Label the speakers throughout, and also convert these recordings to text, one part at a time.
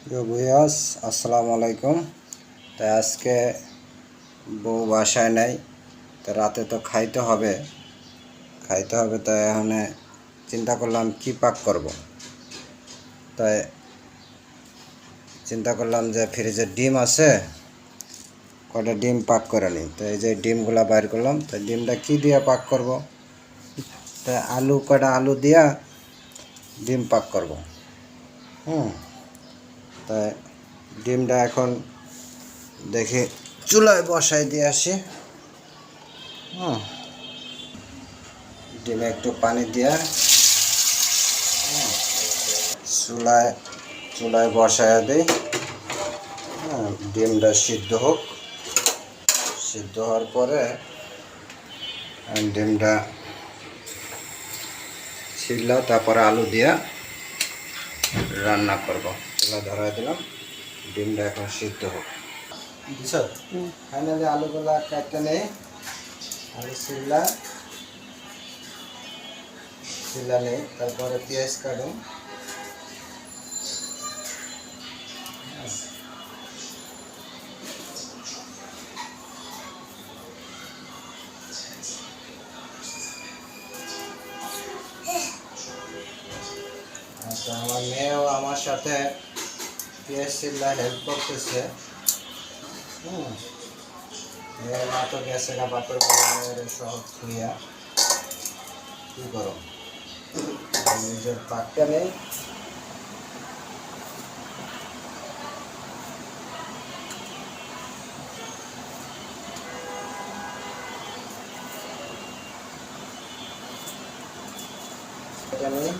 Speaker 1: Viewers আসসালামু আলাইকুম। তাই আজকে বউ বাসায় নাই, তো রাতে তো খাইতে হবে। তাই এখন চিন্তা করলাম কি পাক করব। তাই চিন্তা করলাম যে ফ্রিজে ডিম আছে, কটা ডিম পাক করে নিই। তো এই যে ডিমগুলা বাইর করলাম। তাই ডিমটা কি দিয়ে পাক করব? তাই কটা আলু দিয়া ডিম পাক করব। তাই ডিমটা এখন দেখি চুলায় বসাই দিয়ে আসি। ডিমে একটু পানি দিয়া চুলায় চুলায় বসায় দিই। ডিমটা সিদ্ধ হোক। সিদ্ধ হওয়ার পরে ডিমটা ছিললা, তারপরে আলু দিয়া রান্না করব। চুলা ধরাই দিলাম, ডিমটা এখন সিদ্ধ হোক। বুঝছো, ফাইনালি আলুগুলা কাটতে নেই। আলু ছিললা নেই, তারপরে পেঁয়াজ কাটুন। আচ্ছা, আমার মেয়েও আমার সাথে পেঁয়াজ ছিললা হেল্প করতেছে। মা তো গেছে না বাপের বাড়ি, সব খুঁয়া কি করো, নিজের পাকটা নেই। এটা নেই,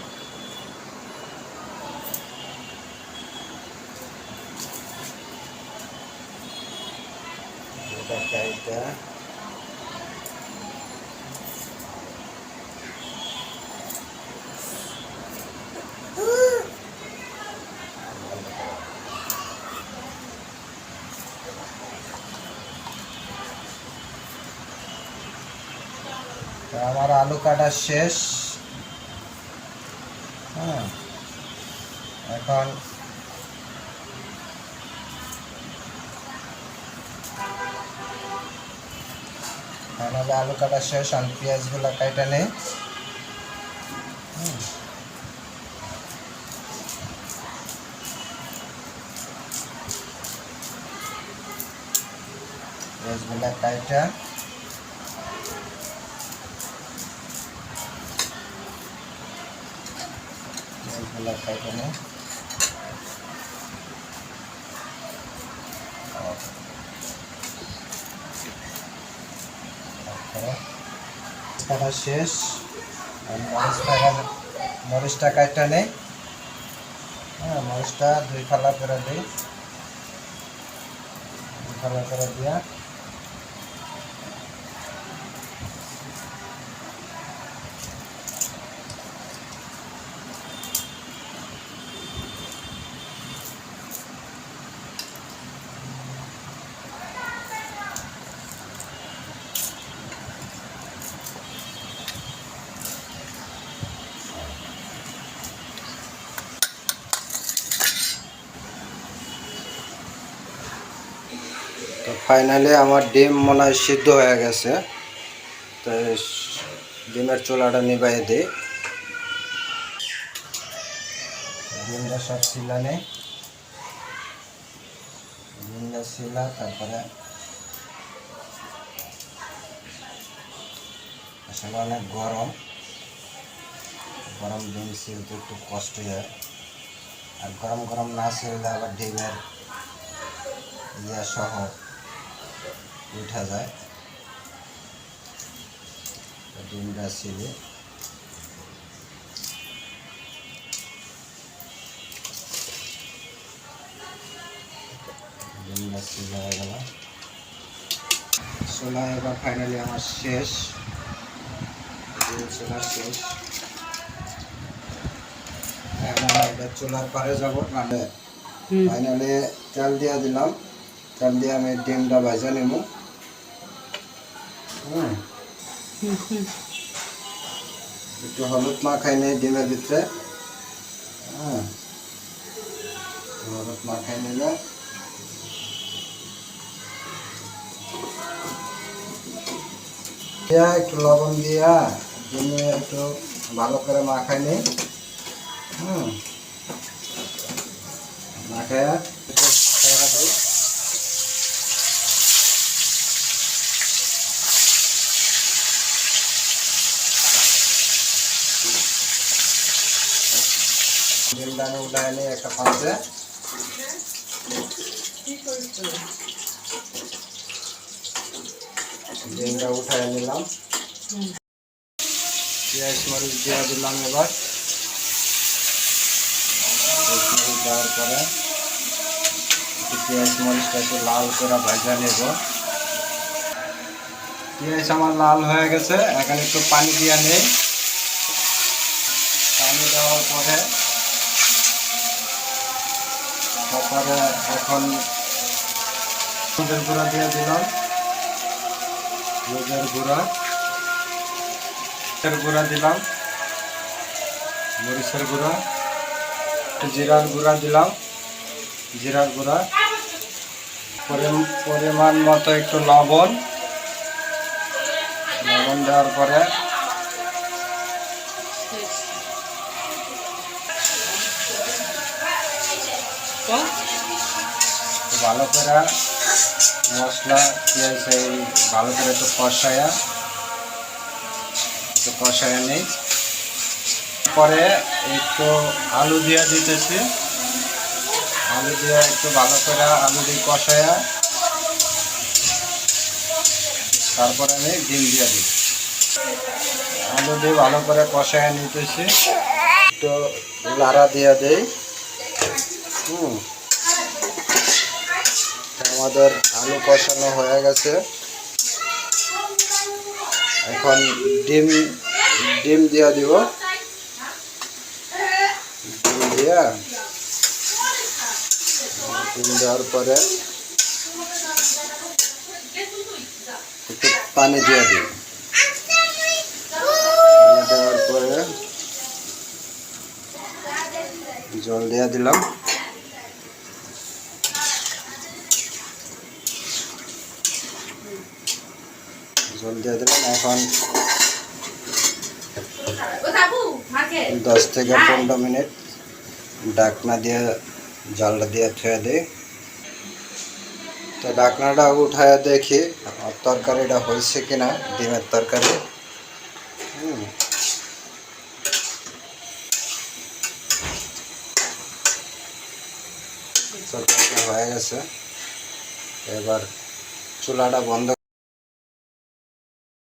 Speaker 1: এটা কাইটা আমার আলু কাটা শেষ। এখন আমাদের আলু কাটা শেষ। আমি পেঁয়াজগুলো কাটা নেই। পেঁয়াজগুলো কাটা নেই। কাটা শেষ। মরিচটা কাটা নেই। মরিচটা দুই ফালা করে দিই। দুই ফালা করে দিয়া তো ফাইনালি আমার ডিম মনে হয় সিদ্ধ হয়ে গেছে। তো ডিমের চুলাটা নিভাই দিই। ডিমটা সব ছিলা নেই। ডিমটা ছিলা, তারপরে আসলে অনেক গরম ডিম ছিলতে একটু কষ্ট হয়। আর গরম গরম না ছিললে আবার ডিমের ইয়া সহ উঠা যায়। ডিমটা ছিলে ডিমটা ছিলে হয়ে গেল। ছোলা এবার ফাইনালি আমার শেষ। ছোলা শেষ। এখন এটা চুলার পারে যাবো। মানে ফাইনালি তেল দিয়ে দিলাম। তেল দিয়ে আমি ডিমটা ভাজা নেব। একটু হলুদ মাখাই নেই ডিমের ভিতরে। হলুদ মাখিয়ে নিলে একটু লবণ দিয়া ডিমে একটু ভালো করে মাখাই নিই। মাখাইয়া ছেড়ে দিই। ডিমটা আমি উঠাই নিই একটা পাত্রে। ডিমটা উঠাই নিলাম, পেঁয়াজ মরিচ দিয়ে দিলাম। এবার দেওয়ার পরে পেঁয়াজ মরিচটা একটু লাল করে ভাজা নেব। পেঁয়াজ আমার লাল হয়ে গেছে, এখন একটু পানি দিয়ে নেই। পানি দেওয়ার পরে তারপরে এখন হলুদের গুঁড়া দিয়ে দিলাম, হলুদের গুঁড়া দিলাম, মরিচের গুঁড়া, জিরার গুঁড়া দিলাম, জিরার গুঁড়া, পরিমাণ মতো একটু লবণ দেওয়ার পরে ভালো করে মশলা পেঁয়াজ ভালো করে একটু কষায়া নেই। পরে একটু আলু দিয়ে দিতেছি, আলু দিয়ে একটু ভালো করে আলু দিয়ে কষায়া তারপরে আমি ডিম দিয়ে দিই। আলু দিয়ে ভালো করে কষায়া নিতেছি, একটু লাড়া দিয়ে দিই। আমাদের আলু কষানো হয়ে গেছে। এখন ডিম দিয়ে দিব। ডিম দেওয়ার পরে একটু পানি দিয়ে দিই। পানি দেওয়ার পরে জল দিয়ে দিলাম। এখন 10 থেকে 15 মিনিট ঢাকনা দিয়ে জালটা দিয়ে থুয়ে দিই। তো ঢাকনাটা উঠায় দেখি তরকারিটা হয়েছে কিনা, ডিমের তরকারি। তরকারিটা হয়ে গেছে। এবার চুলাটা বন্ধ